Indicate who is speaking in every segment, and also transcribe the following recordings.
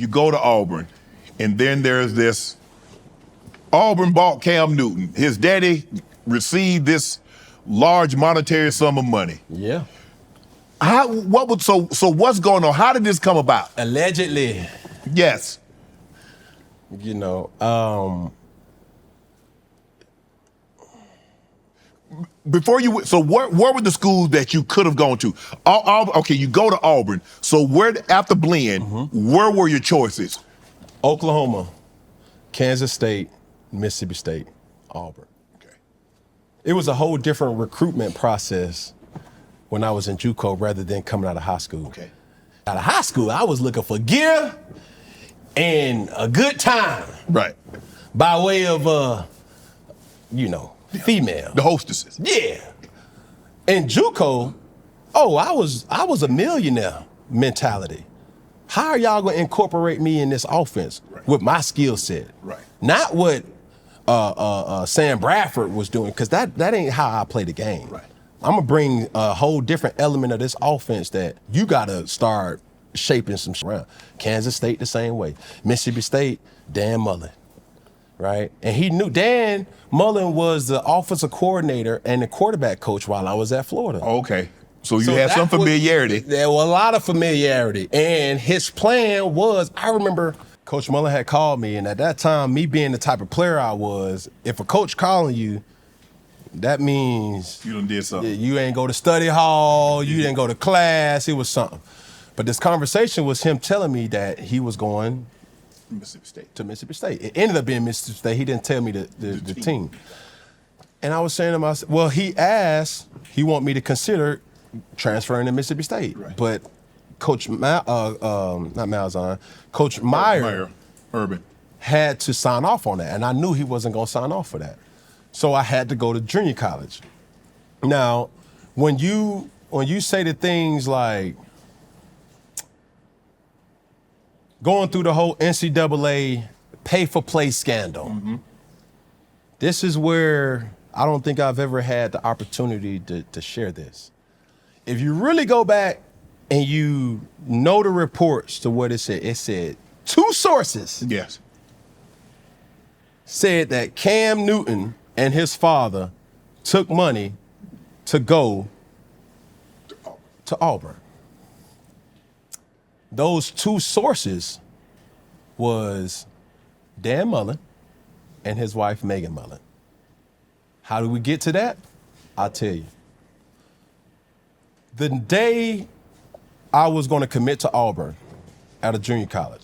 Speaker 1: you go to Auburn, and then there's this Auburn bought Cam Newton. His daddy received this large monetary sum of money.
Speaker 2: Yeah.
Speaker 1: So what's going on? How did this come about?
Speaker 2: Allegedly.
Speaker 1: Yes.
Speaker 2: You know,
Speaker 1: before you, so where were the schools that you could have gone to? Okay, you go to Auburn. So after Blinn, where were your choices?
Speaker 2: Oklahoma, Kansas State, Mississippi State, Auburn.
Speaker 1: Okay.
Speaker 2: It was a whole different recruitment process when I was in JUCO rather than coming out of high school.
Speaker 1: Okay.
Speaker 2: Out of high school, I was looking for gear and a good time.
Speaker 1: Right.
Speaker 2: By way of, female.
Speaker 1: The hostesses.
Speaker 2: Yeah. In JUCO, I was a millionaire mentality. How are y'all gonna incorporate me in this offense with my skill set?
Speaker 1: Right.
Speaker 2: Not what Sam Bradford was doing, because that ain't how I play the game.
Speaker 1: Right.
Speaker 2: I'm gonna bring a whole different element of this offense that you gotta start shaping some shit around. Kansas State the same way. Mississippi State, Dan Mullen, right? And he knew Dan Mullen was the offensive coordinator and the quarterback coach while I was at Florida.
Speaker 1: Okay. So you had some familiarity.
Speaker 2: There was a lot of familiarity. And his plan was, I remember Coach Mullen had called me, and at that time, me being the type of player I was, if a coach calling you, that means
Speaker 1: You done did something.
Speaker 2: you ain't go to study hall, you didn't go to class, it was something. But this conversation was him telling me that he was going
Speaker 1: Mississippi State.
Speaker 2: to Mississippi State. It ended up being Mississippi State. He didn't tell me the team. And I was saying to myself, well, he want me to consider transferring to Mississippi State.
Speaker 1: Right.
Speaker 2: But Coach not Malzahn, Coach Meyer
Speaker 1: Urban
Speaker 2: had to sign off on that. And I knew he wasn't going to sign off for that. So I had to go to junior college. Now, when you say the things like going through the whole NCAA pay-for-play scandal, this is where I don't think I've ever had the opportunity to share this. If you really go back and you know the reports to what it said two sources said that Cam Newton and his father took money to go to Auburn. Those two sources was Dan Mullen and his wife, Megan Mullen. How did we get to that? I'll tell you. The day I was going to commit to Auburn out of junior college,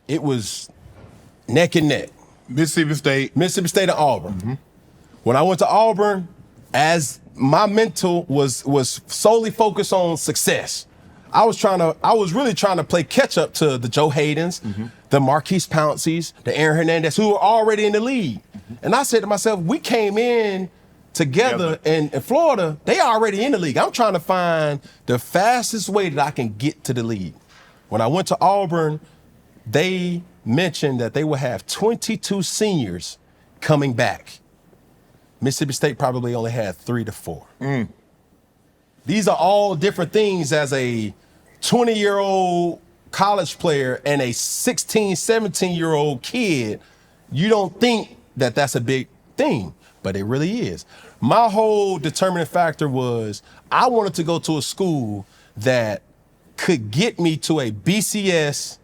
Speaker 2: it was neck and neck.
Speaker 1: Mississippi State
Speaker 2: and Auburn. When I went to Auburn, as my mental was solely focused on success. I was really trying to play catch up to the Joe Haydens, the Marquise Pounceys, the Aaron Hernandez, who were already in the league. And I said to myself, we came in together in Florida, they already in the league. I'm trying to find the fastest way that I can get to the league. When I went to Auburn, they mentioned that they will have 22 seniors coming back. Mississippi State probably only had 3 to 4. These are all different things as a 20-year-old college player and a 16, 17-year-old kid. You don't think that that's a big thing, but it really is. My whole determining factor was I wanted to go to a school that could get me to a BCS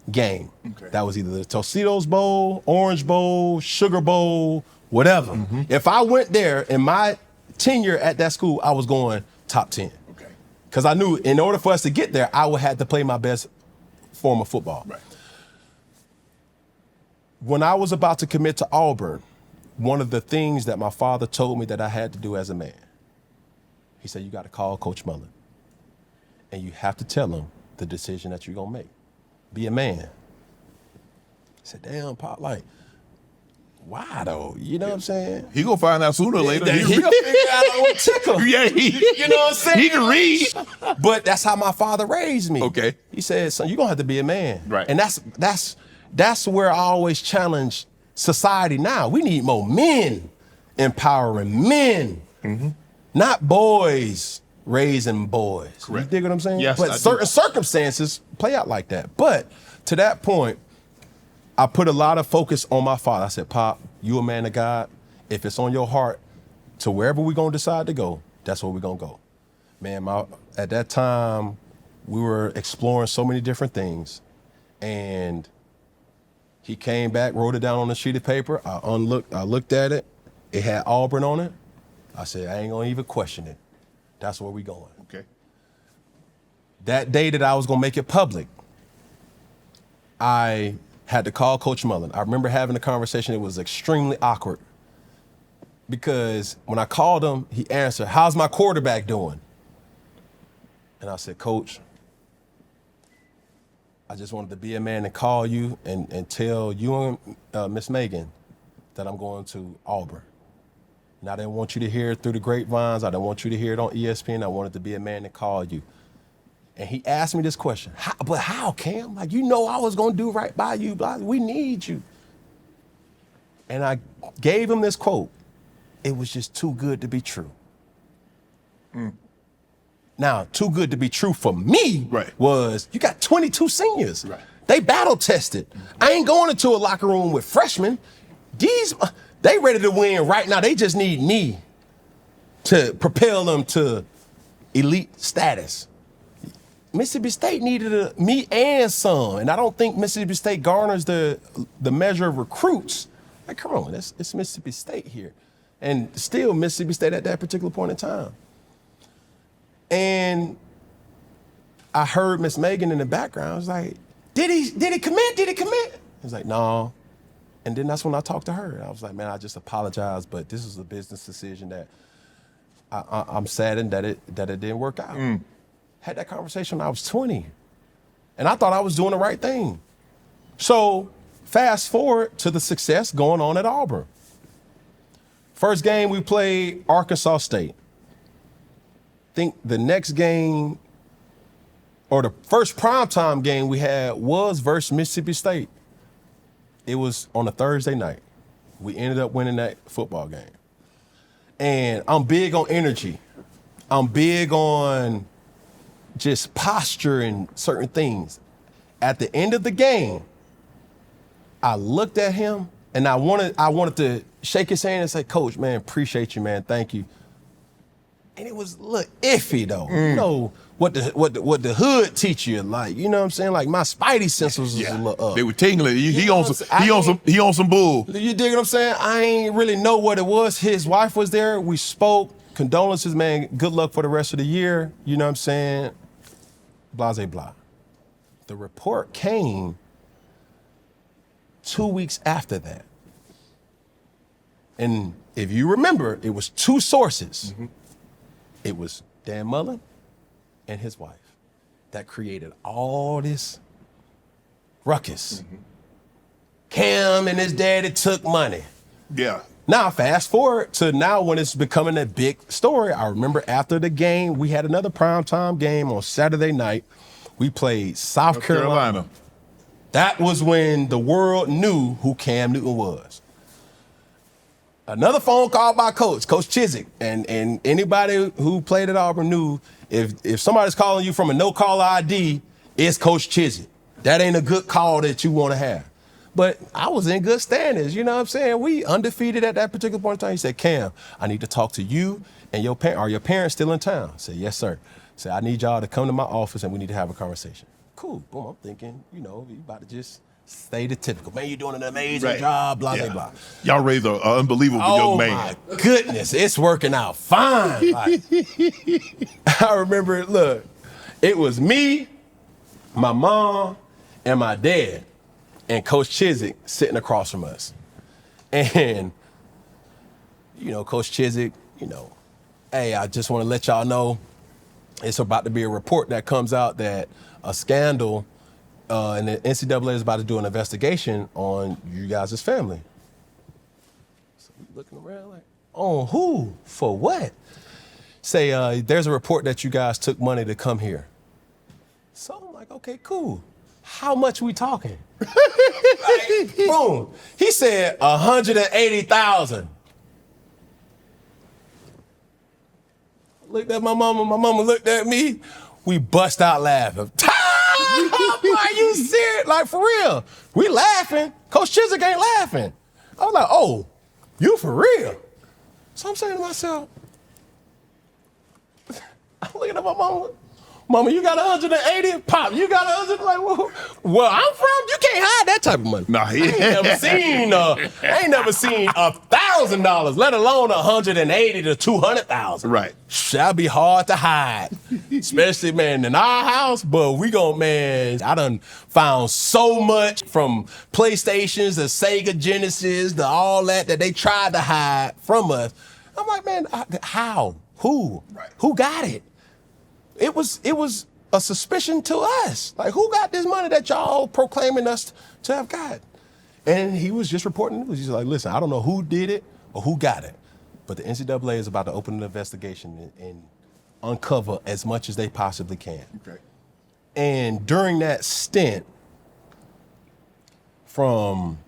Speaker 2: game. Okay. That was either the Tostitos Bowl, Orange Bowl, Sugar Bowl, whatever. If I went there in my tenure at that school, I was going top 10. Okay. Because I knew in order for us to get there, I would have to play my best form of football. Right. When I was about to commit to Auburn, one of the things that my father told me that I had to do as a man, he said, you got to call Coach Mullen. And you have to tell him the decision that you're going to make. Be a man. I said, damn, Pop, like, why though? You know what I'm saying?
Speaker 1: He gonna find out sooner or later.
Speaker 2: He gonna figure out what tickle.
Speaker 1: Yeah,
Speaker 2: you know what I'm saying?
Speaker 1: He can read.
Speaker 2: But that's how my father raised me.
Speaker 1: Okay.
Speaker 2: He said, son, you're gonna have to be a man.
Speaker 1: Right.
Speaker 2: And that's where I always challenge society now. We need more men empowering men, not boys raising boys.
Speaker 1: Correct.
Speaker 2: You dig what I'm saying?
Speaker 1: Yes,
Speaker 2: but
Speaker 1: I
Speaker 2: certain
Speaker 1: do.
Speaker 2: circumstances play out like that. But to that point, I put a lot of focus on my father. I said, Pop, you a man of God. If it's on your heart to wherever we're going to decide to go, that's where we're going to go. Man, at that time, we were exploring so many different things. And he came back, wrote it down on a sheet of paper. I looked at it. It had Auburn on it. I said, I ain't going to even question it. That's where we going.
Speaker 1: Okay.
Speaker 2: That day that I was going to make it public, I had to call Coach Mullen. I remember having a conversation. It was extremely awkward because when I called him, he answered, how's my quarterback doing? And I said, Coach, I just wanted to be a man and call you and tell you and Miss Megan that I'm going to Auburn. And I didn't want you to hear it through the grapevines. I didn't want you to hear it on ESPN. I wanted to be a man and call you. And he asked me this question, but how, Cam? Like, you know I was going to do right by you. We need you. And I gave him this quote. It was just too good to be true. Now, too good to be true for me was you got 22 seniors. Right. They battle tested. I ain't going into a locker room with freshmen. They ready to win right now. They just need me to propel them to elite status. Mississippi State needed me and some, and I don't think Mississippi State garners the measure of recruits. Like, come on, it's Mississippi State here. And still Mississippi State at that particular point in time. And I heard Miss Megan in the background. I was like, did he commit? Did he commit? He was like, no. And then that's when I talked to her. I was like, man, I just apologize, but this is a business decision that I'm saddened that it didn't work out. Had that conversation when I was 20. And I thought I was doing the right thing. So fast forward to the success going on at Auburn. First game we played Arkansas State. Think the next game, or the first primetime game we had was versus Mississippi State. It was on a Thursday night. We ended up winning that football game. And I'm big on energy. I'm big on just posture and certain things. At the end of the game, I looked at him and I wanted to shake his hand and say, Coach, man, appreciate you, man. Thank you. And it was a little iffy though. You know what the hood teach you, like, you know what I'm saying? Like my spidey senses was a little up.
Speaker 1: They were tingling. He on some bull.
Speaker 2: You dig what I'm saying? I ain't really know what it was. His wife was there. We spoke. Condolences, man. Good luck for the rest of the year. You know what I'm saying? Blase blah. The report came 2 weeks after that. And if you remember, it was two sources. It was Dan Mullen and his wife that created all this ruckus. Cam and his daddy took money.
Speaker 1: Yeah.
Speaker 2: Now, fast forward to now when it's becoming a big story. I remember after the game, we had another primetime game on Saturday night. We played South Carolina. That was when the world knew who Cam Newton was. Another phone call by Coach Chiswick, and anybody who played at Auburn knew if somebody's calling you from a no-caller ID, it's Coach Chiswick. That ain't a good call that you want to have. But I was in good standings, you know what I'm saying? We undefeated at that particular point in time. He said, Cam, I need to talk to you and your parents. Are your parents still in town? I said, yes, sir. I said, I need y'all to come to my office and we need to have a conversation. Cool. Boom, I'm thinking, you about to just stay the typical. Man, you're doing an amazing job, blah, blah, blah.
Speaker 1: Y'all raised an unbelievable young man.
Speaker 2: Oh, my goodness. It's working out fine. Like, I remember, look, it was me, my mom, and my dad, and Coach Chiswick sitting across from us. And, Coach Chiswick, hey, I just want to let y'all know it's about to be a report that comes out that a scandal and the NCAA is about to do an investigation on you guys' family. So we looking around like, on who? For what? Say, there's a report that you guys took money to come here. So I'm like, okay, cool. How much we talking? Like, boom. He said 180,000. Looked at my mama looked at me. We bust out laughing. Are you serious? Like, for real. We laughing. Coach Chiswick ain't laughing. I was like, oh, you for real? So I'm saying to myself, I'm looking at my mama. Mama, you got 180? Pop, you got 100? Like, well, I'm from, you can't hide that type of money.
Speaker 1: Nah,
Speaker 2: I ain't never seen $1,000, let alone 180 to 200,000.
Speaker 1: Right.
Speaker 2: That'd be hard to hide, especially, man, in our house. But we gon', man, I done found so much from PlayStations to Sega Genesis to all that they tried to hide from us. I'm like, man, how? Who?
Speaker 1: Right.
Speaker 2: Who got it? It was a suspicion to us. Like, who got this money that y'all proclaiming us to have got? And he was just reporting news. He's like, listen, I don't know who did it or who got it, but the NCAA is about to open an investigation and uncover as much as they possibly can.
Speaker 1: Okay.
Speaker 2: And during that stint, from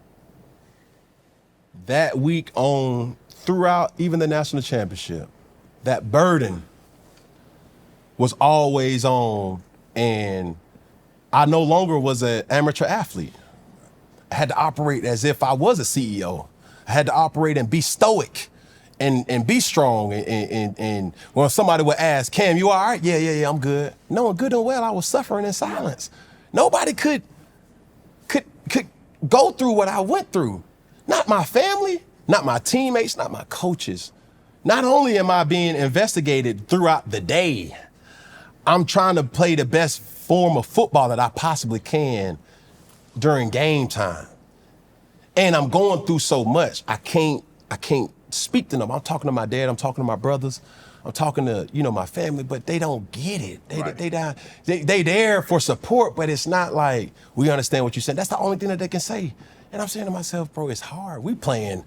Speaker 2: that week on throughout even the national championship, that burden was always on, and I no longer was an amateur athlete. I had to operate as if I was a CEO. I had to operate and be stoic and be strong. And when somebody would ask, Cam, you all right? Yeah, I'm good. Knowing good and well I was suffering in silence. Nobody could go through what I went through. Not my family, not my teammates, not my coaches. Not only am I being investigated throughout the day, I'm trying to play the best form of football that I possibly can during game time. And I'm going through so much, I can't speak to them. I'm talking to my dad, I'm talking to my brothers, I'm talking to, my family, but they don't get it. They there for support, but it's not like, we understand what you're saying. That's the only thing that they can say. And I'm saying to myself, bro, it's hard. We playing.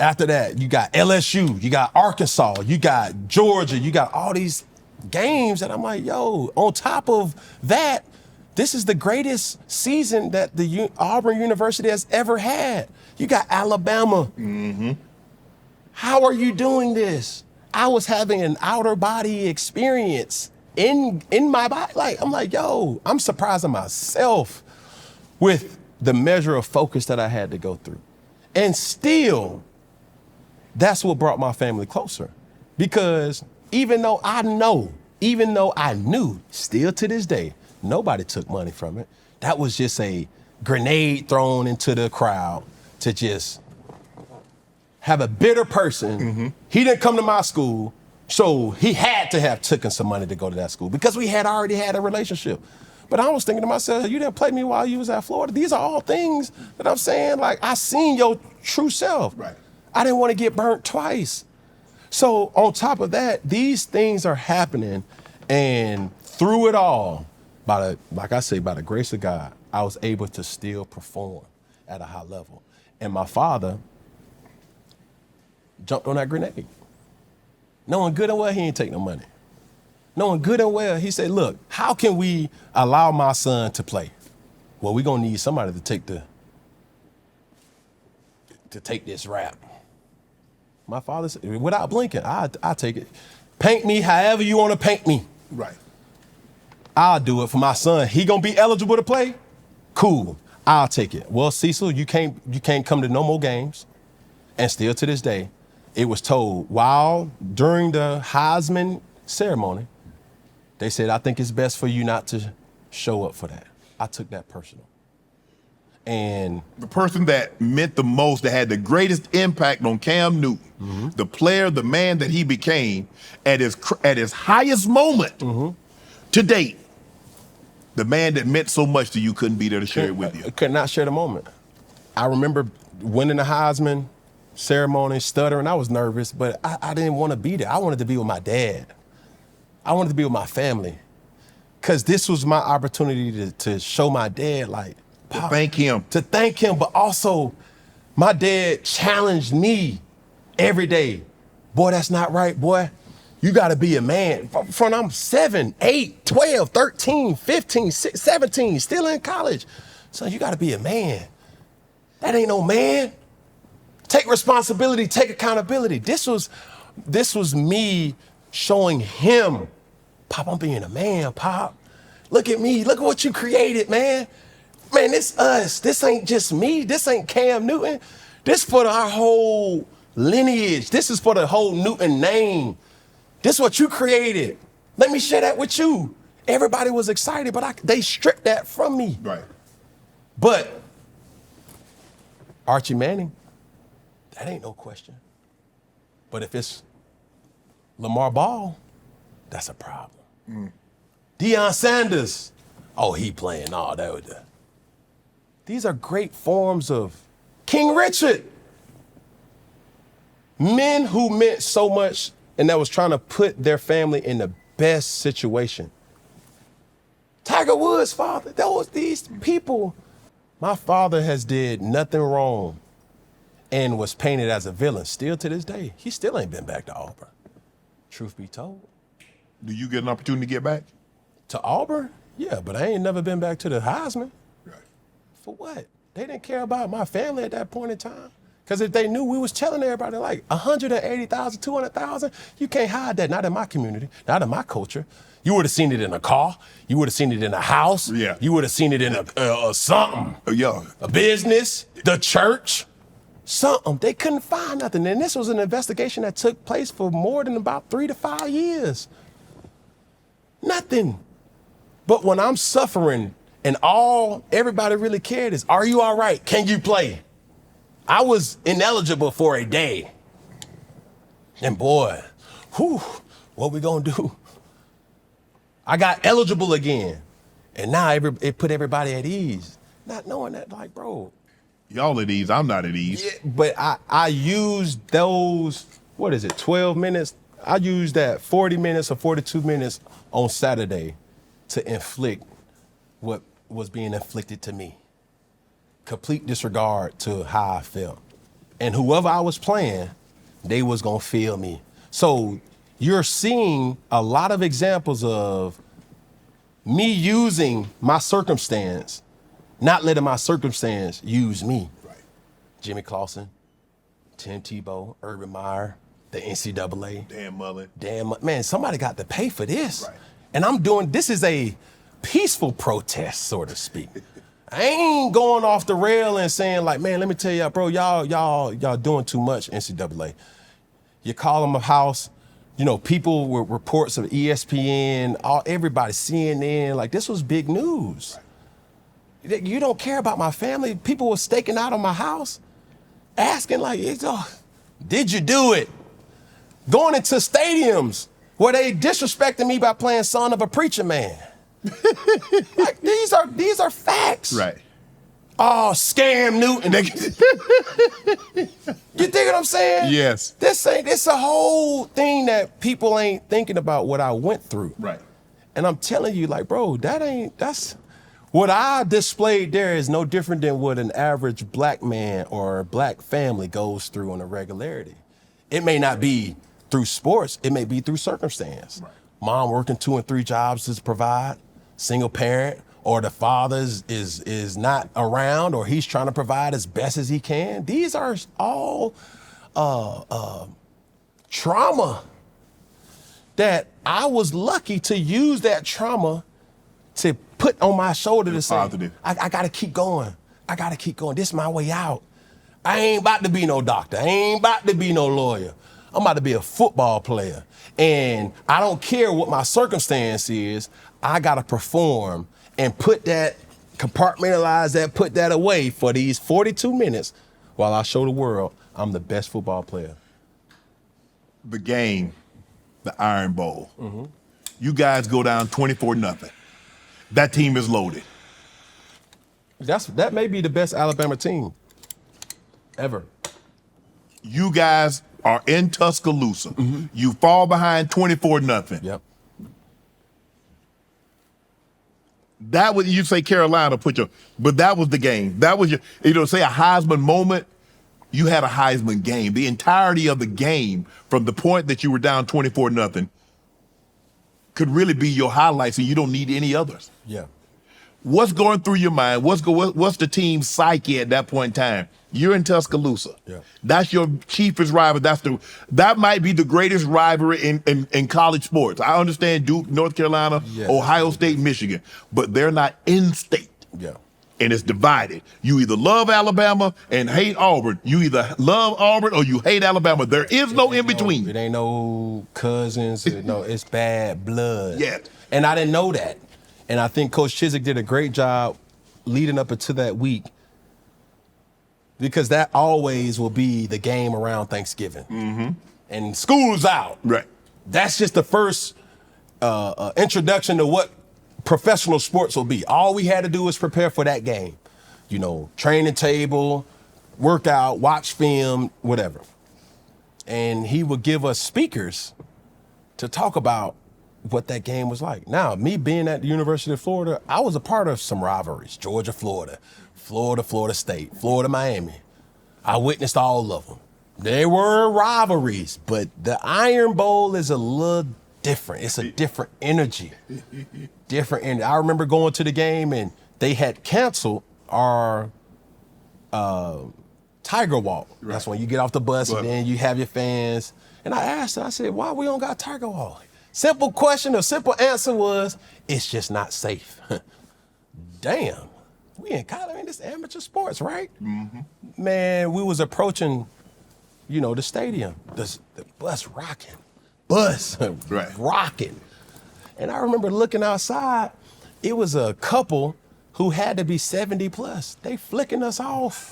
Speaker 2: After that, you got LSU, you got Arkansas, you got Georgia, you got all these games that I'm like, yo, on top of that, this is the greatest season that the Auburn University has ever had. You got Alabama. Mm-hmm. How are you doing this? I was having an outer body experience in my body. Like, I'm like, yo, I'm surprising myself with the measure of focus that I had to go through. And still, that's what brought my family closer. Because even though I knew, still to this day, nobody took money from it. That was just a grenade thrown into the crowd to just have a bitter person. Mm-hmm. He didn't come to my school, so he had to have taken some money to go to that school because we had already had a relationship. But I was thinking to myself, you didn't play me while you was at Florida. These are all things that I'm saying, like, I seen your true self.
Speaker 1: Right.
Speaker 2: I didn't want to get burnt twice. So on top of that, these things are happening, and through it all, by the grace of God, I was able to still perform at a high level. And my father jumped on that grenade. Knowing good and well he ain't take no money. Knowing good and well, he said, look, how can we allow my son to play? Well, we're gonna need somebody to take this rap. My father said, without blinking, I take it. Paint me however you want to paint me.
Speaker 1: Right.
Speaker 2: I'll do it for my son. He gonna be eligible to play? Cool. I'll take it. Well, Cecil, you can't come to no more games. And still to this day, it was told during the Heisman ceremony, they said, I think it's best for you not to show up for that. I took that personal. And
Speaker 1: the person that meant the most, that had the greatest impact on Cam Newton, mm-hmm. the player, the man that he became at his highest moment to date, the man that meant so much to you couldn't be there to share it with you.
Speaker 2: Could not share the moment. I remember winning the Heisman ceremony, stuttering. I was nervous, but I didn't want to be there. I wanted to be with my dad. I wanted to be with my family, because this was my opportunity to show my dad, like,
Speaker 1: to thank him.
Speaker 2: To thank him, but also my dad challenged me every day. Boy, that's not right, boy. You gotta be a man. From I'm 7, 8, 12, 13, 15, 16, 17, still in college. So you gotta be a man. That ain't no man. Take responsibility, take accountability. This was me showing him, Pop, I'm being a man, Pop. Look at me. Look at what you created, man. Man, this us. This ain't just me. This ain't Cam Newton. This for our whole lineage. This is for the whole Newton name. This is what you created. Let me share that with you. Everybody was excited, but they stripped that from me.
Speaker 1: Right.
Speaker 2: But Archie Manning, that ain't no question. But if it's Lamar Ball, that's a problem. Deion Sanders, oh, he playing all that with that. These are great forms of King Richard. Men who meant so much and that was trying to put their family in the best situation. Tiger Woods' father, these people. My father has did nothing wrong and was painted as a villain. Still to this day, he still ain't been back to Auburn. Truth be told.
Speaker 1: Do you get an opportunity to get back?
Speaker 2: To Auburn? Yeah, but I ain't never been back to the Heisman.
Speaker 1: Right.
Speaker 2: For what? They didn't care about my family at that point in time. Because if they knew, we was telling everybody like 180,000, 200,000, you can't hide that. Not in my community, not in my culture. You would have seen it in a car. You would have seen it in a house.
Speaker 1: Yeah.
Speaker 2: You would have seen it in a something.
Speaker 1: Yeah.
Speaker 2: A business, the church, something. They couldn't find nothing. And this was an investigation that took place for more than about 3 to 5 years. Nothing. But when I'm suffering and all everybody really cared is, are you all right? Can you play? I was ineligible for a day. And boy, what we gonna do? I got eligible again. And now it put everybody at ease. Not knowing that, like, bro.
Speaker 1: Y'all at ease, I'm not at ease.
Speaker 2: Yeah, but I used those, 12 minutes? I used that 40 minutes or 42 minutes on Saturday to inflict what was being inflicted to me. Complete disregard to how I felt. And whoever I was playing, they was gonna feel me. So you're seeing a lot of examples of me using my circumstance, not letting my circumstance use me.
Speaker 1: Right.
Speaker 2: Jimmy Clausen, Tim Tebow, Urban Meyer, the NCAA.
Speaker 1: Dan Mullen.
Speaker 2: Man, somebody got to pay for this.
Speaker 1: Right.
Speaker 2: And this is a peaceful protest, so to speak. I ain't going off the rail and saying like, man, let me tell y'all, bro, y'all doing too much, NCAA. You call them a house, people with reports of ESPN, everybody, CNN, like this was big news. Right. You don't care about my family. People were staking out on my house, asking like, did you do it? Going into stadiums where they disrespecting me by playing Son of a Preacher Man. Like these are facts.
Speaker 1: Right.
Speaker 2: Oh, scam Newton. You dig what I'm saying?
Speaker 1: Yes.
Speaker 2: It's a whole thing that people ain't thinking about what I went through.
Speaker 1: Right.
Speaker 2: And I'm telling you, like, bro, that's what I displayed there is no different than what an average black man or black family goes through on a regularity. It may not be through sports, it may be through circumstance. Right. Mom working 2 and 3 jobs to provide, single parent, or the father is not around, or he's trying to provide as best as he can. These are all trauma that I was lucky to use that trauma to put on my shoulder to say, I gotta keep going. I gotta keep going. This is my way out. I ain't about to be no doctor. I ain't about to be no lawyer. I'm about to be a football player. And I don't care what my circumstance is, I gotta perform and put that, compartmentalize that, put that away for these 42 minutes while I show the world I'm the best football player.
Speaker 1: The game, the Iron Bowl. Mm-hmm. You guys go down 24-0. That team is loaded.
Speaker 2: That may be the best Alabama team ever.
Speaker 1: You guys are in Tuscaloosa. Mm-hmm. You fall behind 24-0.
Speaker 2: Yep.
Speaker 1: That was, you say Carolina but that was the game. That was say a Heisman moment, you had a Heisman game. The entirety of the game from the point that you were down 24-0 could really be your highlights, and you don't need any others.
Speaker 2: Yeah.
Speaker 1: What's going through your mind? What's the team's psyche at that point in time? You're in Tuscaloosa.
Speaker 2: Yeah.
Speaker 1: That's your chiefest rival. That might be the greatest rivalry in college sports. I understand Duke, North Carolina, Ohio State, Michigan, but they're not in state.
Speaker 2: Yeah.
Speaker 1: And it's divided. You either love Alabama and hate Auburn. You either love Auburn or you hate Alabama. There is no in between.
Speaker 2: It ain't no cousins. No, it's bad blood.
Speaker 1: Yeah.
Speaker 2: And I didn't know that. And I think Coach Chiswick did a great job leading up into that week, because that always will be the game around Thanksgiving.
Speaker 1: Mm-hmm.
Speaker 2: And school's out.
Speaker 1: Right.
Speaker 2: That's just the first introduction to what professional sports will be. All we had to do was prepare for that game. You know, training table, workout, watch film, whatever. And he would give us speakers to talk about what that game was like. Now, me being at the University of Florida, I was a part of some rivalries. Georgia, Florida, Florida State, Florida, Miami. I witnessed all of them. They were rivalries, but the Iron Bowl is a little different. It's a different energy. Different energy. I remember going to the game and they had canceled our Tiger Walk. Right. That's when you get off the bus and then you have your fans. And I asked her, I said, why we don't got Tiger Walk? Simple question, or simple answer was, it's just not safe. Damn. We in college, in this amateur sports, right? Mm-hmm. Man, we was approaching, you know, the stadium. The bus rocking. Rocking. And I remember looking outside, it was a couple who had to be 70 plus. They flicking us off.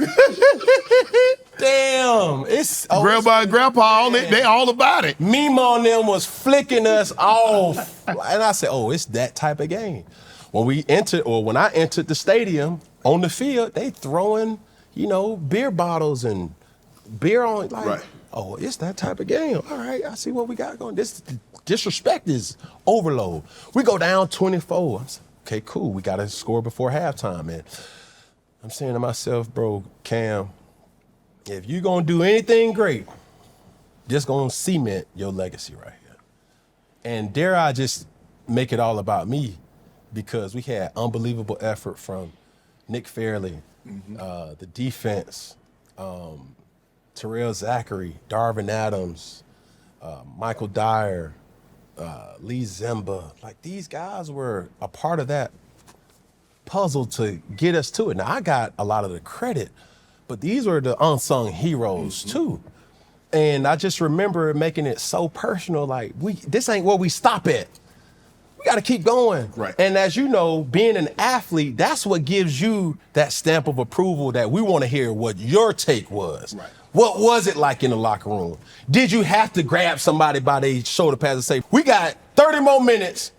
Speaker 2: Damn.
Speaker 1: Grandma and Grandpa, they all about it.
Speaker 2: Mima and them was flicking us off. And I said, oh, it's that type of game. When I entered the stadium on the field, they throwing, you know, beer bottles and beer on, like, oh, it's that type of game. All right, I see what we got going. This disrespect is overload. We go down 24. I'm saying, okay, cool. We got to score before halftime. And I'm saying to myself, bro, Cam, if you're going to do anything great, just going to cement your legacy right here. And dare I just make it all about me, because we had unbelievable effort from Nick Fairley, the defense, Terrell Zachary, Darvin Adams, Michael Dyer, Lee Zemba. Like, these guys were a part of that puzzle to get us to it. Now, I got a lot of the credit, but these were the unsung heroes too. And I just remember making it so personal, like, this ain't where we stop at. We got to keep going.
Speaker 1: Right.
Speaker 2: And as you know, being an athlete, that's what gives you that stamp of approval that we want to hear what your take was.
Speaker 1: Right.
Speaker 2: What was it like in the locker room? Did you have to grab somebody by their shoulder pads and say, we got 30 more minutes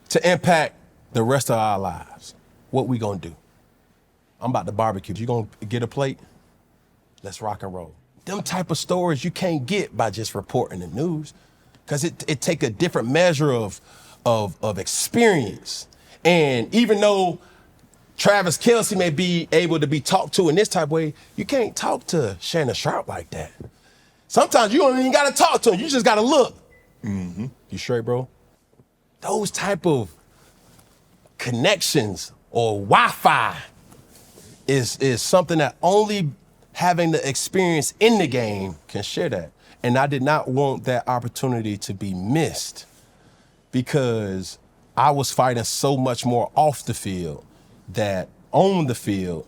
Speaker 2: to impact the rest of our lives? What we gonna do? I'm about to barbecue. You gonna get a plate? Let's rock and roll. Them type of stories you can't get by just reporting the news, because it take a different measure of experience. And even though Travis Kelce may be able to be talked to in this type of way, you can't talk to Shannon Sharpe like that. Sometimes you don't even gotta talk to him, you just gotta look. Mm-hmm. You straight, bro? Those type of connections or Wi-Fi is something that only having the experience in the game can share that. And I did not want that opportunity to be missed, because I was fighting so much more off the field that on the field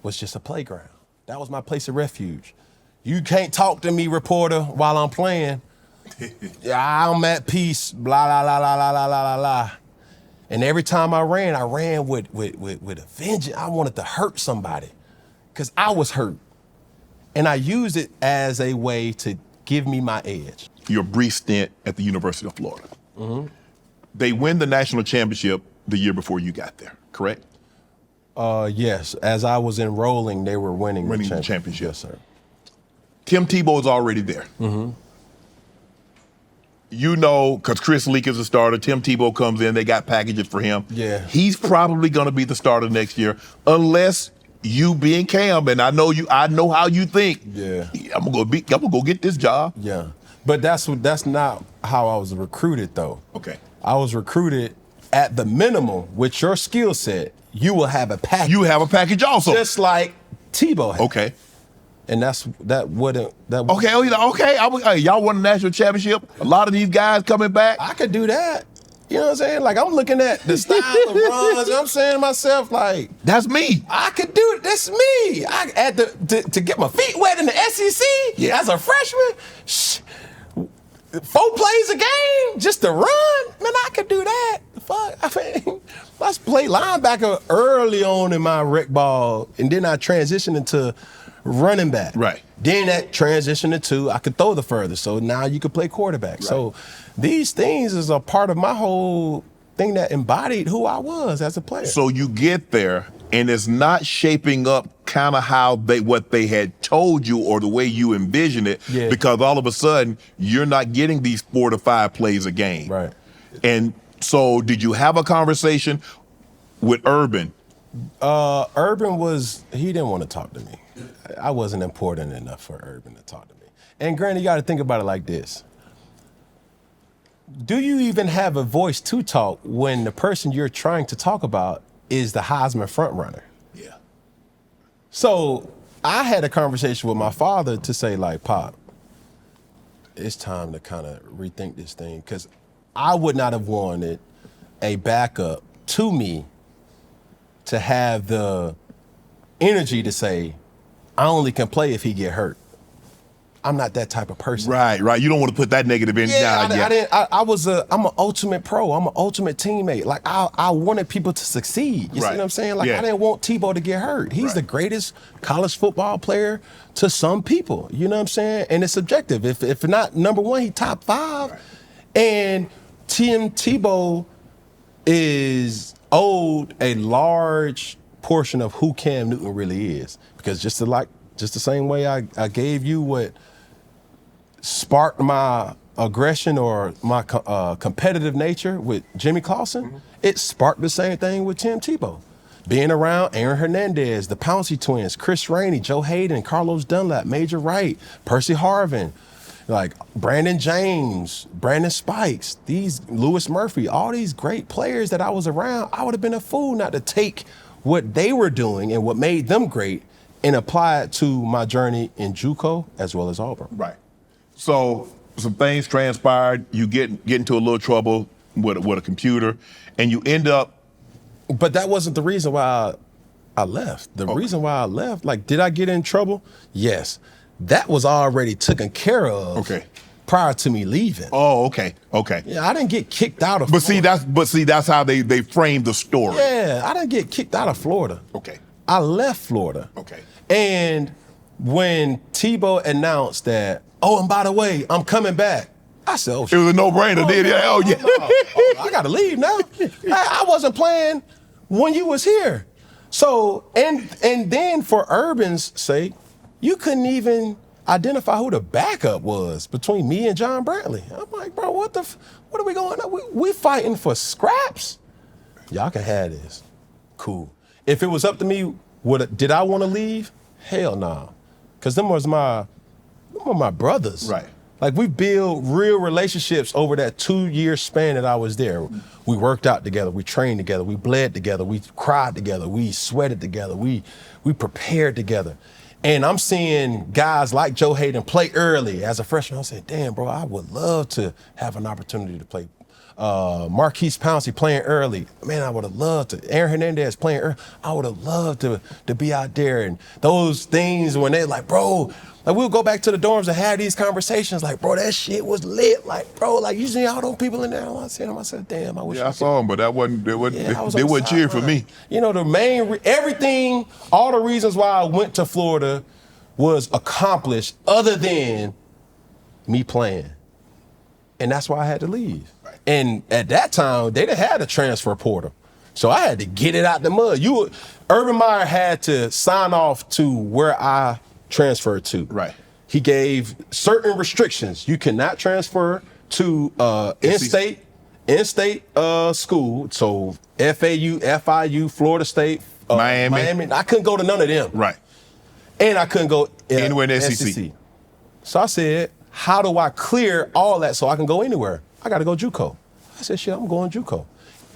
Speaker 2: was just a playground. That was my place of refuge. You can't talk to me, reporter, while I'm playing. I'm at peace, blah, blah, blah, blah, blah, blah, blah, blah. And every time I ran with a vengeance. I wanted to hurt somebody because I was hurt. And I used it as a way to give me my edge.
Speaker 1: Your brief stint at the University of Florida. Mm-hmm. They win the national championship the year before you got there, correct?
Speaker 2: Yes. As I was enrolling, they were winning the championship. Yes, sir.
Speaker 1: Tim Tebow is already there. Mm-hmm. You know, because Chris Leak is a starter. Tim Tebow comes in. They got packages for him.
Speaker 2: Yeah.
Speaker 1: He's probably going to be the starter next year, unless you being Cam, and I know how you think.
Speaker 2: Yeah.
Speaker 1: I'm gonna go get this job.
Speaker 2: Yeah. But that's not how I was recruited, though.
Speaker 1: Okay.
Speaker 2: I was recruited at the minimum with your skill set. You will have a package.
Speaker 1: You have a package also.
Speaker 2: Just like Tebow had.
Speaker 1: Okay.
Speaker 2: And that wouldn't.
Speaker 1: Okay, okay. Hey, y'all won the national championship. A lot of these guys coming back.
Speaker 2: I could do that. You know what I'm saying? Like, I'm looking at the style of runs, and I'm saying to myself, like,
Speaker 1: that's me.
Speaker 2: I could do it. That's me. To get my feet wet in the SEC as a freshman. 4 plays a game just to run, man, I could do that. Fuck, I mean, let's play linebacker early on in my rec ball, and then I transitioned into running back.
Speaker 1: Right.
Speaker 2: Then that transitioned into I could throw the further, so now you could play quarterback. Right. So these things is a part of my whole thing that embodied who I was as a player.
Speaker 1: So you get there, and it's not shaping up kind of how what they had told you or the way you envision it, because all of a sudden you're not getting these 4 to 5 plays a game.
Speaker 2: Right.
Speaker 1: And so did you have a conversation with Urban?
Speaker 2: Urban he didn't want to talk to me. I wasn't important enough for Urban to talk to me. And granted, you got to think about it like this. Do you even have a voice to talk when the person you're trying to talk about is the Heisman frontrunner?
Speaker 1: Yeah.
Speaker 2: So I had a conversation with my father to say, like, Pop, it's time to kind of rethink this thing, because I would not have wanted a backup to me to have the energy to say, I only can play if he get hurt. I'm not that type of person.
Speaker 1: Right. You don't want to put that negative in.
Speaker 2: I'm an ultimate pro. I'm an ultimate teammate. Like, I wanted people to succeed. You see what I'm saying? Like, I didn't want Tebow to get hurt. He's the greatest college football player to some people. You know what I'm saying? And it's subjective. If not number one, he top 5. Right. And Tebow is owed a large portion of who Cam Newton really is, because just the same way I gave you what sparked my aggression or my competitive nature with Jimmy Clausen, it sparked the same thing with Tim Tebow. Being around Aaron Hernandez, the Pouncey twins, Chris Rainey, Joe Hayden, Carlos Dunlap, Major Wright, Percy Harvin, like Brandon James, Brandon Spikes, these Lewis Murphy, all these great players that I was around, I would have been a fool not to take what they were doing and what made them great and apply it to my journey in JUCO as well as Auburn.
Speaker 1: Right. So some things transpired. You get into a little trouble with a computer, and you end up.
Speaker 2: But that wasn't the reason why I left. The reason why I left, like, did I get in trouble? Yes. That was already taken care of.
Speaker 1: Okay.
Speaker 2: Prior to me leaving.
Speaker 1: Oh, okay.
Speaker 2: Yeah, I didn't get kicked out of
Speaker 1: Florida. That's how they framed the story.
Speaker 2: Yeah, I didn't get kicked out of Florida.
Speaker 1: Okay.
Speaker 2: I left Florida.
Speaker 1: Okay.
Speaker 2: And when Tebow announced that, oh, and by the way, I'm coming back, I said, oh, shit.
Speaker 1: It was a no-brainer, did it? Oh, yeah.
Speaker 2: I gotta leave now. I wasn't playing when you was here. So, and then for Urban's sake, you couldn't even identify who the backup was between me and John Brantley. I'm like, bro, what are we going on? We fighting for scraps? Y'all can have this. Cool. If it was up to me, did I want to leave? Hell no. Nah. Because them were my brothers.
Speaker 1: Right.
Speaker 2: Like, we built real relationships over that 2-year span that I was there. We worked out together, we trained together, we bled together, we cried together, we sweated together, we prepared together. And I'm seeing guys like Joe Hayden play early as a freshman. I said, damn, bro, I would love to have an opportunity to play. Marquise Pouncey playing early. Man, I would have loved to. Aaron Hernandez playing early. I would have loved to be out there. And those things when they're like, bro, like, we'll go back to the dorms and have these conversations like, bro, that shit was lit. Like, bro, like, you see all those people in there? I said, damn, I wish.
Speaker 1: Yeah, I saw them, but that wasn't. They wasn't cheering for me.
Speaker 2: You know, the main everything, all the reasons why I went to Florida was accomplished other than me playing. And that's why I had to leave. Right. And at that time, they didn't have a transfer portal. So I had to get it out the mud. Urban Meyer had to sign off to where I transferred to.
Speaker 1: Right.
Speaker 2: He gave certain restrictions. You cannot transfer to in-state school. So FAU, FIU, Florida State, Miami. I couldn't go to none of them.
Speaker 1: Right.
Speaker 2: And I couldn't go
Speaker 1: anywhere in the SEC.
Speaker 2: So I said, how do I clear all that so I can go anywhere? I got to go JUCO. I said, shit, I'm going JUCO.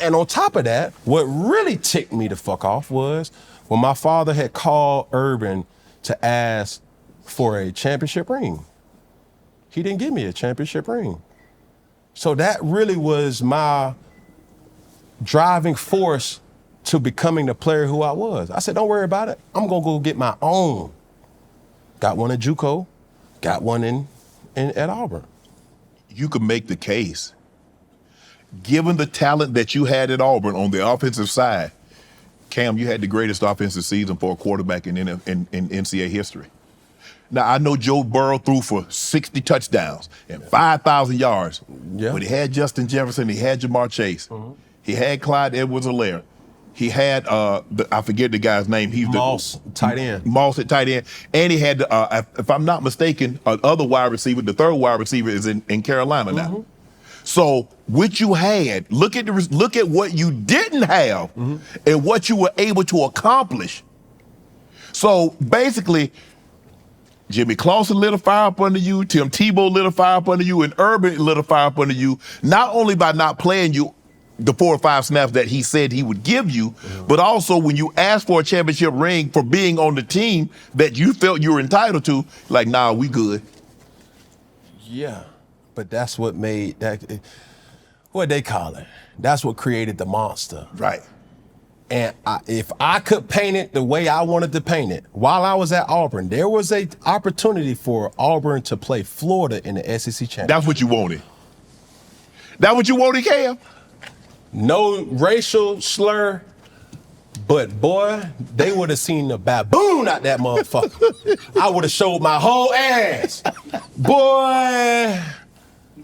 Speaker 2: And on top of that, what really ticked me the fuck off was when my father had called Urban to ask for a championship ring. He didn't give me a championship ring. So that really was my driving force to becoming the player who I was. I said, don't worry about it. I'm gonna go get my own. Got one at JUCO, got one at Auburn.
Speaker 1: You could make the case, given the talent that you had at Auburn on the offensive side, Cam, you had the greatest offensive season for a quarterback in NCAA history. Now, I know Joe Burrow threw for 60 touchdowns and 5,000 yards, but he had Justin Jefferson, he had Jamar Chase, he had Clyde Edwards-Helaire, he had, I forget the guy's name. He's
Speaker 2: Moss, tight end.
Speaker 1: Moss at tight end. And he had, if I'm not mistaken, other wide receiver, the third wide receiver is in Carolina now. So what you had, look at what you didn't have and what you were able to accomplish. So basically, Jimmy Clausen lit a fire up under you, Tim Tebow lit a fire up under you, and Urban lit a fire up under you, not only by not playing you the 4 or 5 snaps that he said he would give you, but also when you asked for a championship ring for being on the team that you felt you were entitled to, like, nah, we good.
Speaker 2: Yeah, but that's what made that, what they call it, that's what created the monster.
Speaker 1: Right.
Speaker 2: And if I could paint it the way I wanted to paint it, while I was at Auburn, there was an opportunity for Auburn to play Florida in the SEC championship.
Speaker 1: That's what you wanted. That's what you wanted, Cam?
Speaker 2: No racial slur, but boy, they would have seen the baboon out that motherfucker. I would have showed my whole ass. Boy,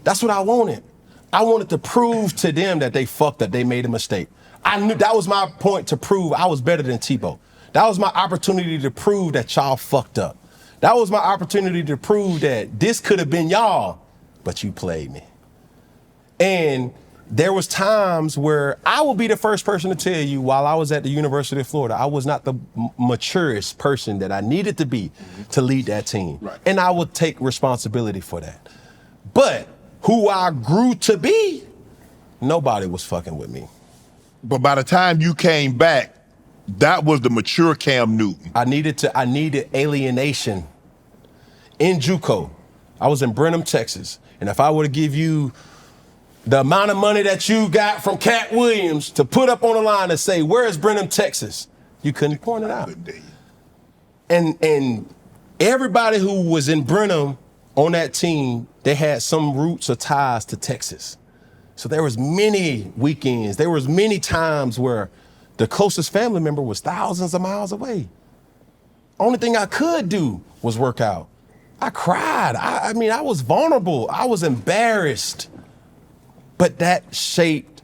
Speaker 2: that's what I wanted. I wanted to prove to them that they fucked up, they made a mistake. I knew that was my point to prove I was better than Tebow. That was my opportunity to prove that y'all fucked up. That was my opportunity to prove that this could have been y'all, but you played me. And there was times where I will be the first person to tell you, while I was at the University of Florida, I was not the maturest person that I needed to be to lead that team.
Speaker 1: Right.
Speaker 2: And I would take responsibility for that. But who I grew to be, nobody was fucking with me.
Speaker 1: But by the time you came back, that was the mature Cam Newton.
Speaker 2: I needed alienation. In JUCO, I was in Brenham, Texas. And if I were to give you the amount of money that you got from Cat Williams to put up on the line and say, where is Brenham, Texas? You couldn't point it out. And everybody who was in Brenham on that team, they had some roots or ties to Texas. So there was many weekends, there was many times where the closest family member was thousands of miles away. Only thing I could do was work out. I cried. I mean, I was vulnerable. I was embarrassed. But that shaped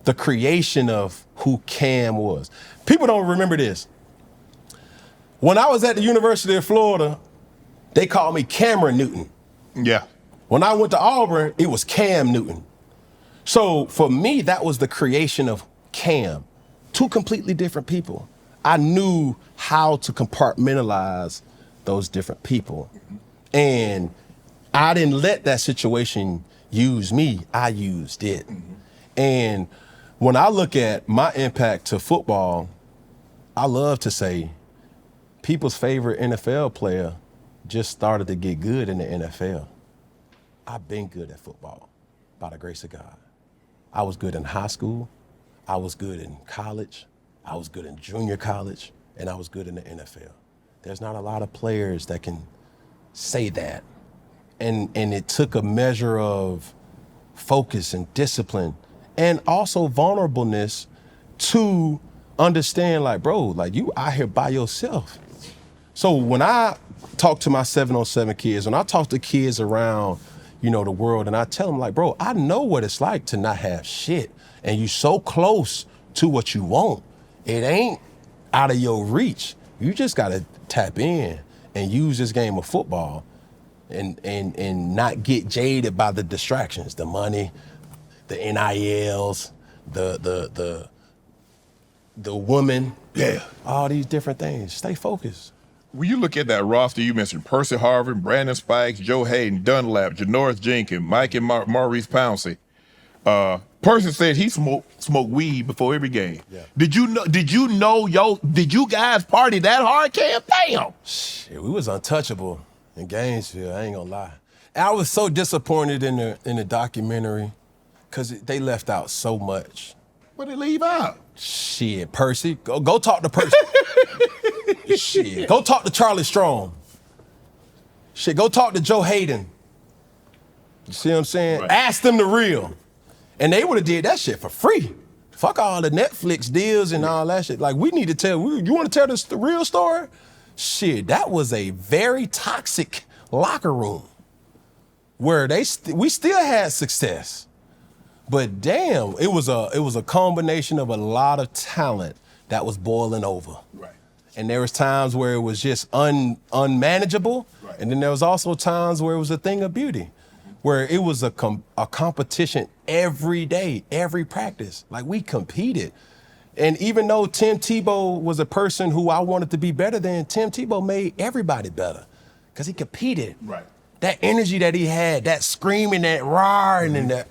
Speaker 2: the creation of who Cam was. People don't remember this. When I was at the University of Florida, they called me Cameron Newton.
Speaker 1: Yeah.
Speaker 2: When I went to Auburn, it was Cam Newton. So for me, that was the creation of Cam. 2 completely different people. I knew how to compartmentalize those different people. And I didn't let that situation use me, I used it. And when I look at my impact to football, I love to say people's favorite NFL player just started to get good in the NFL. I've been good at football by the grace of God. I was good in high school, I was good in college, I was good in junior college, and I was good in the NFL. There's not a lot of players that can say that. And it took a measure of focus and discipline and also vulnerableness to understand, like, bro, like, you out here by yourself. So when I talk to my 707 kids, when I talk to kids around, you know, the world, and I tell them, like, bro, I know what it's like to not have shit, and you so close to what you want. It ain't out of your reach. You just gotta tap in and use this game of football and not get jaded by the distractions, the money, the NILs, the woman, all these different things. Stay focused.
Speaker 1: When you look at that roster, you mentioned Percy Harvin, Brandon Spikes, Joe Hayden, Dunlap, Janoris Jenkins, Mike and Maurice Pouncey. Person said he smoked weed before every game.
Speaker 2: Yeah.
Speaker 1: Did you you guys party that hard, Cam? Damn.
Speaker 2: Shit, we was untouchable in Gainesville, I ain't gonna lie. I was so disappointed in the documentary because they left out so much.
Speaker 1: What did they leave out?
Speaker 2: Shit, Percy. Go talk to Percy. Shit. Go talk to Charlie Strong. Shit, go talk to Joe Hayden. You see what I'm saying?
Speaker 1: Right.
Speaker 2: Ask them the real. And they would have did that shit for free. Fuck all the Netflix deals and all that shit. Like, we need to tell, you want to tell the real story? Shit, that was a very toxic locker room where we still had success. But damn, it was a combination of a lot of talent that was boiling over.
Speaker 1: Right.
Speaker 2: And there was times where it was just unmanageable.
Speaker 1: Right.
Speaker 2: And then there was also times where it was a thing of beauty, where it was a competition every day, every practice. Like, we competed. And even though Tim Tebow was a person who I wanted to be better than, Tim Tebow made everybody better because he competed.
Speaker 1: Right.
Speaker 2: That energy that he had, that screaming, that roaring, and that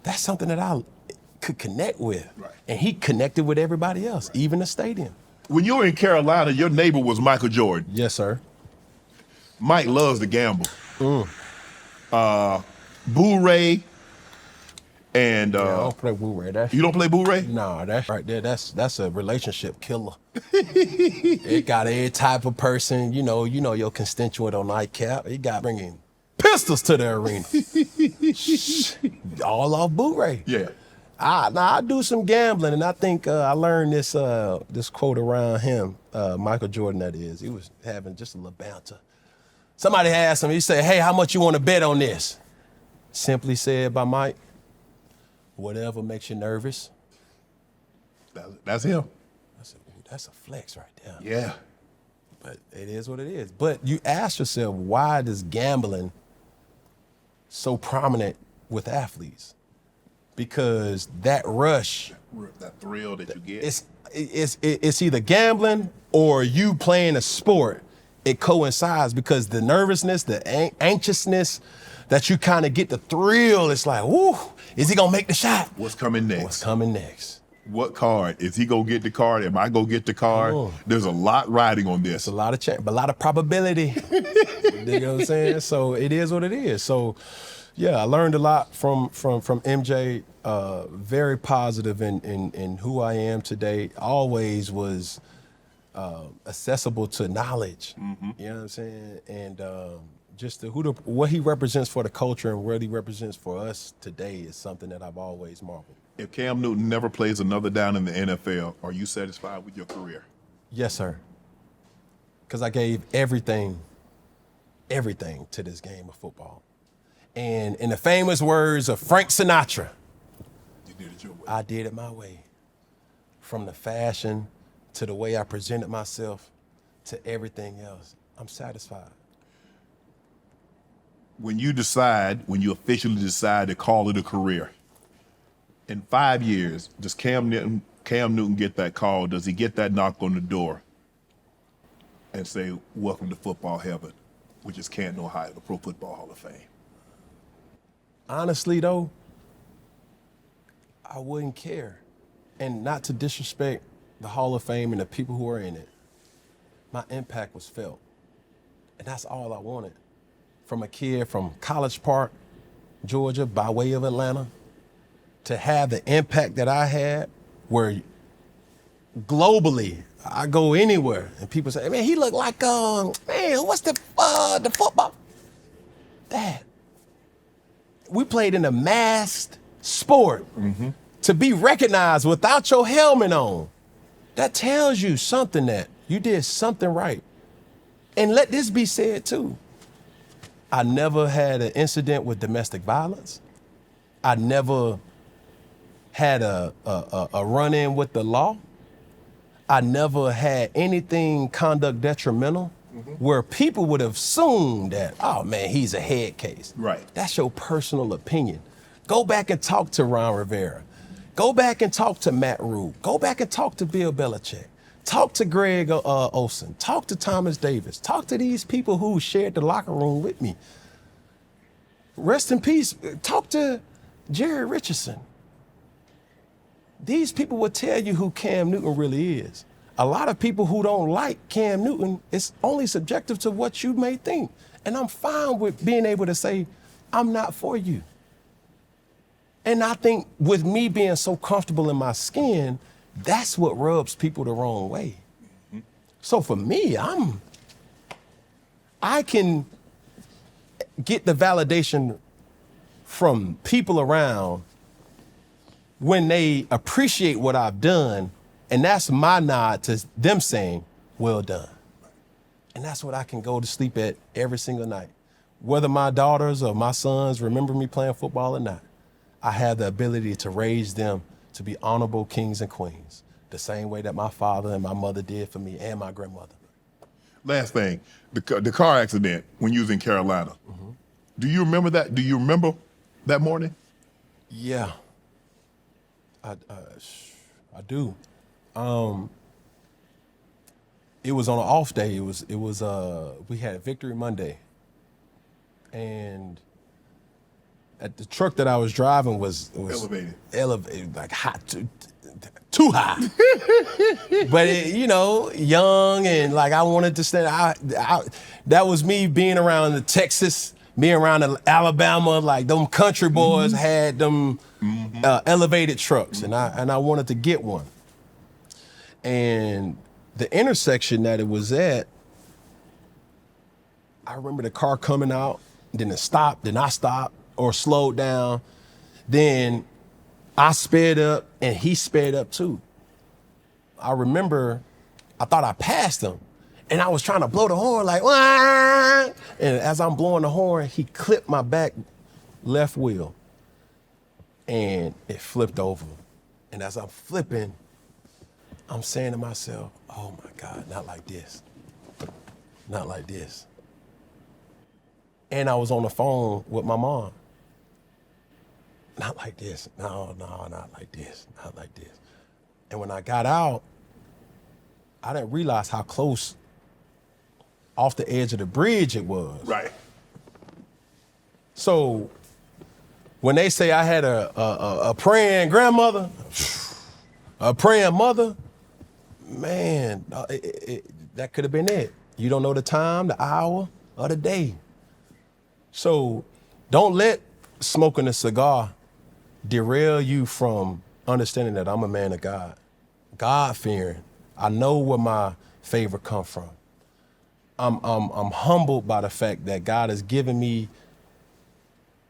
Speaker 2: that's something that I could connect with.
Speaker 1: Right.
Speaker 2: And he connected with everybody else, even the stadium.
Speaker 1: When you were in Carolina, your neighbor was Michael Jordan.
Speaker 2: Yes, sir.
Speaker 1: Mike loves to gamble. Boo Ray and
Speaker 2: I don't play Blu-ray.
Speaker 1: you don't play Boo Ray?
Speaker 2: No, that's right there. That's a relationship killer. It got every type of person, you know your constituent on nightcap. It got bringing pistols to the arena. All off Blu-ray.
Speaker 1: Yeah.
Speaker 2: I do some gambling, and I think I learned this quote around him, Michael Jordan, that is. He was having just a little banter. Somebody asked him, he said, "Hey, how much you want to bet on this?" Simply said by Mike, "Whatever makes you nervous."
Speaker 1: That's him.
Speaker 2: I said, "Ooh, that's a flex right there."
Speaker 1: Yeah.
Speaker 2: But it is what it is. But you ask yourself, why is gambling so prominent with athletes? Because that rush,
Speaker 1: That thrill that you get.
Speaker 2: it's either gambling or you playing a sport. It coincides because the nervousness, the anxiousness that you kind of get the thrill. It's like, whoo, is he gonna make the shot?
Speaker 1: What's coming next?
Speaker 2: What's coming next?
Speaker 1: What card? Is he gonna get the card? Am I gonna get the card?
Speaker 2: Oh.
Speaker 1: There's a lot riding on this.
Speaker 2: It's a lot of chance, but a lot of probability. You know what I'm saying? So it is what it is. So yeah, I learned a lot from MJ. Very positive in who I am today. Always was accessible to knowledge.
Speaker 1: Mm-hmm.
Speaker 2: You know what I'm saying? And just what he represents for the culture and what he represents for us today is something that I've always marveled.
Speaker 1: If Cam Newton never plays another down in the NFL, are you satisfied with your career?
Speaker 2: Yes, sir. Because I gave everything to this game of football. And in the famous words of Frank Sinatra,
Speaker 1: You did it your way.
Speaker 2: I did it my way. From the fashion to the way I presented myself to everything else. I'm satisfied.
Speaker 1: When you officially decide to call it a career, in 5 years, does Cam Newton get that call? Does he get that knock on the door and say, "Welcome to football heaven," which is Canton, Ohio, the Pro Football Hall of Fame?
Speaker 2: Honestly, though, I wouldn't care. And not to disrespect the Hall of Fame and the people who are in it. My impact was felt. And that's all I wanted. From a kid from College Park, Georgia, by way of Atlanta, to have the impact that I had, where globally, I go anywhere and people say, "Man, he look like, man, what's the football?" Dad, we played in a masked sport.
Speaker 1: Mm-hmm.
Speaker 2: To be recognized without your helmet on, that tells you something, that you did something right. And let this be said too. I never had an incident with domestic violence. I never had a run-in with the law. I never had anything conduct detrimental where people would have assumed that, oh man, he's a head case.
Speaker 1: Right.
Speaker 2: That's your personal opinion. Go back and talk to Ron Rivera. Go back and talk to Matt Rule. Go back and talk to Bill Belichick. Talk to Greg Olsen. Talk to Thomas Davis. Talk to these people who shared the locker room with me. Rest in peace. Talk to Jerry Richardson. These people will tell you who Cam Newton really is. A lot of people who don't like Cam Newton, it's only subjective to what you may think. And I'm fine with being able to say, I'm not for you. And I think with me being so comfortable in my skin, that's what rubs people the wrong way. So for me, I can get the validation from people around when they appreciate what I've done, and that's my nod to them saying, well done. And that's what I can go to sleep at every single night. Whether my daughters or my sons remember me playing football or not, I have the ability to raise them to be honorable kings and queens, the same way that my father and my mother did for me and my grandmother.
Speaker 1: Last thing, the car accident when you was in Carolina. Mm-hmm. Do you remember that? Do you remember that morning?
Speaker 2: Yeah, I do. It was on an off day. It was we had Victory Monday, and at the truck that I was driving was elevated, like hot, too high. But young and like I wanted to stand. That was me being around the Texas, being around the Alabama, like them country boys had them elevated trucks, and I wanted to get one. And the intersection that it was at, I remember the car coming out, then it stopped, then I stopped or slowed down. Then I sped up and he sped up too. I remember I thought I passed him and I was trying to blow the horn like, wah! And as I'm blowing the horn, he clipped my back left wheel and it flipped over. And as I'm flipping, I'm saying to myself, oh my God, not like this. Not like this. And I was on the phone with my mom. Not like this. No, not like this. Not like this. And when I got out, I didn't realize how close off the edge of the bridge it was.
Speaker 1: Right.
Speaker 2: So when they say I had a praying grandmother, a praying mother, man, that could have been it. You don't know the time, the hour, or the day. So don't let smoking a cigar derail you from understanding that I'm a man of God, God-fearing. I know where my favor come from. I'm humbled by the fact that God has given me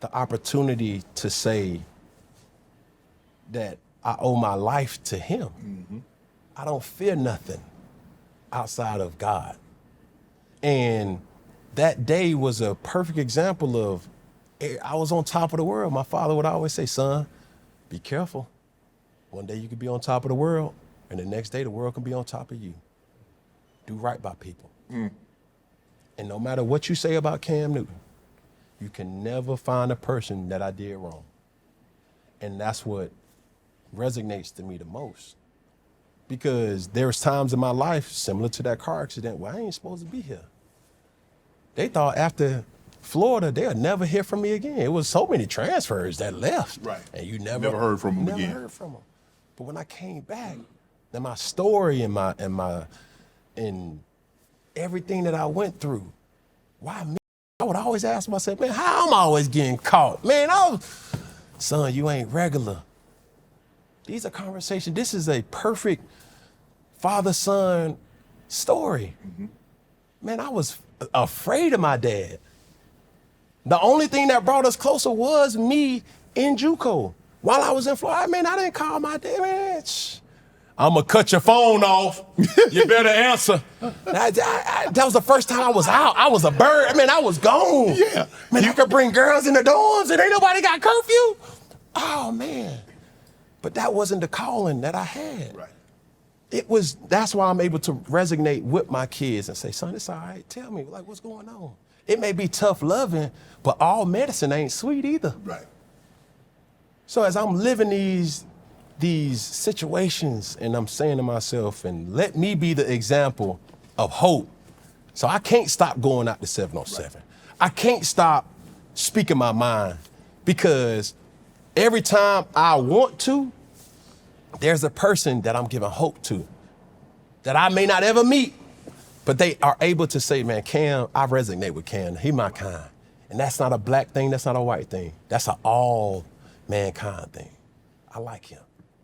Speaker 2: the opportunity to say that I owe my life to him. Mm-hmm. I don't fear nothing outside of God. And that day was a perfect example of, I was on top of the world. My father would always say, son, be careful. One day you could be on top of the world, and the next day the world can be on top of you. Do right by people. Mm. And no matter what you say about Cam Newton, you can never find a person that I did wrong. And that's what resonates to me the most. Because there's times in my life, similar to that car accident, where I ain't supposed to be here. They thought after Florida, they'll never hear from me again. It was so many transfers that left.
Speaker 1: Right.
Speaker 2: And you never
Speaker 1: heard from them again.
Speaker 2: Never heard from them. But when I came back, then my story and everything that I went through, why me? I would always ask myself, man, how am I always getting caught? Man, son, you ain't regular. These are conversations. This is a perfect father-son story. Mm-hmm. Man, I was afraid of my dad. The only thing that brought us closer was me in JUCO. While I was in Florida, man, I didn't call my dad, man. I'm gonna cut your phone off. You better answer. That was the first time I was out. I was a bird. I mean, I was gone.
Speaker 1: Yeah.
Speaker 2: Man, you could bring girls in the dorms and ain't nobody got curfew. Oh, man. But that wasn't the calling that I had.
Speaker 1: Right.
Speaker 2: That's why I'm able to resonate with my kids and say, son, it's all right. Tell me, like, what's going on? It may be tough loving, but all medicine ain't sweet either.
Speaker 1: Right.
Speaker 2: So as I'm living these situations and I'm saying to myself, and let me be the example of hope. So I can't stop going out to 707. Right. I can't stop speaking my mind because every time I want to, there's a person that I'm giving hope to that I may not ever meet, but they are able to say, man, Cam, I resonate with Cam. He my kind. And that's not a black thing. That's not a white thing. That's an all mankind thing. I like him.